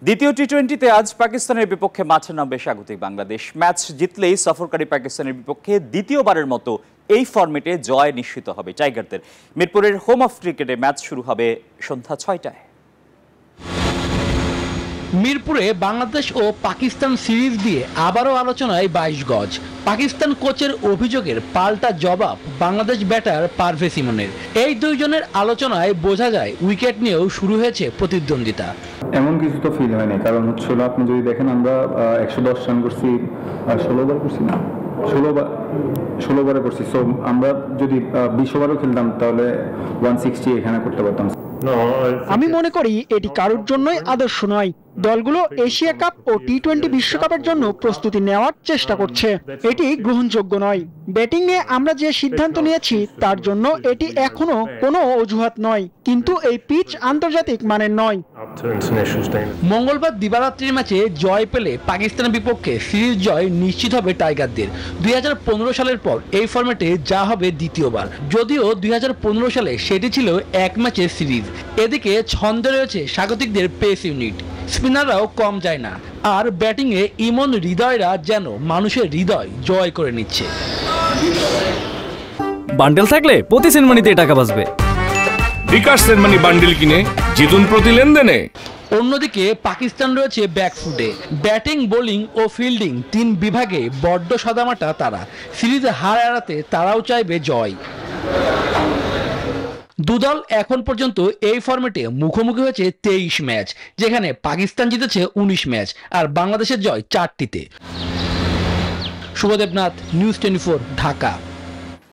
দ্বিতীয় টি-20তে আজ পাকিস্তানের বিপক্ষে মাঠে নামবে স্বাগতিক বাংলাদেশ। ম্যাচ জিতলেই সফরকারী পাকিস্তানের বিপক্ষে দ্বিতীয়বারের মতো এই ফরম্যাটে জয় নিশ্চিত হবে টাইগারদের। মিরপুরের হোম অফ ক্রিকেটে ম্যাচ শুরু হবে সন্ধ্যা 6টায়। মিরপুরে বাংলাদেশ ও পাকিস্তান সিরিজ দিয়ে আবারও আলোচনায় 22 গজ। পাকিস্তান কোচের অভিযোগের পাল্টা জবাব বাংলাদেশ ব্যাটার পারভেজ ইমনের। এই দুইজনের আলোচনায় বোঝা যায় উইকেট নিয়েও শুরু হয়েছে প্রতিদ্বন্দ্বিতা। এমন কিছু তো ফিল হয়নি, কারণ হচ্ছিল আপনি যদি দেখেন আমরা 110 রান করছি, 16 বার করছি না, 16 বারে করছি। সো আমরা যদি 20 ওভারও খেলতাম তাহলে 160 এখানে করতে পারতাম। আমি মনে করি এটি কারোর জন্যই আদর্শ নয়। দলগুলো এশিয়া কাপ ও টি-20 বিশ্বকাপের জন্য প্রস্তুতি নেওয়ার চেষ্টা করছে, এটি গ্রহণযোগ্য নয়। ব্যাটিং নিয়ে আমরা যে সিদ্ধান্ত নিয়েছি তার জন্য এটি এখনো কোনো অজুহাত নয়, কিন্তু এই পিচ আন্তর্জাতিক মানের নয়। মঙ্গলবার দিবারাত্রির ম্যাচে জয় পেলে পাকিস্তানের বিপক্ষে সিরিজ জয় নিশ্চিত হবে টাইগারদের। 2015 সালের পর এই ফরম্যাটে যা হবে দ্বিতীয়বার, যদিও 2015 সালে সেটি ছিল এক ম্যাচের সিরিজ। এদিকে ছন্দে রয়েছে স্বাগতিকদের পেস ইউনিট, স্পিনাররাও কম যায় না, আর ব্যাটিংয়ে ইমন হৃদয়রা যেন মানুষের হৃদয় জয় করে নিচ্ছে। বান্ডেল থাকলে প্রতি সেনমানিতে টাকা বাঁচবে। বিকাশ সেনমানি বান্ডেল কিনে জিতুন প্রতি লেনদেনে। অন্যদিকে পাকিস্তান রয়েছে ব্যাকফুটে। ব্যাটিং, বোলিং ও ফিল্ডিং 3 বিভাগে বড্ড সাদামাটা তারা। সিরিজে হার এড়াতে তারাও চাইবে জয়। দুদল এখন পর্যন্ত এই ফরম্যাটে মুখোমুখি হয়েছে 23 ম্যাচ, যেখানে পাকিস্তান জিতেছে 19 ম্যাচ আর বাংলাদেশের জয় 4টিতে। শুভদেবনাথ, নিউজ 24, ঢাকা।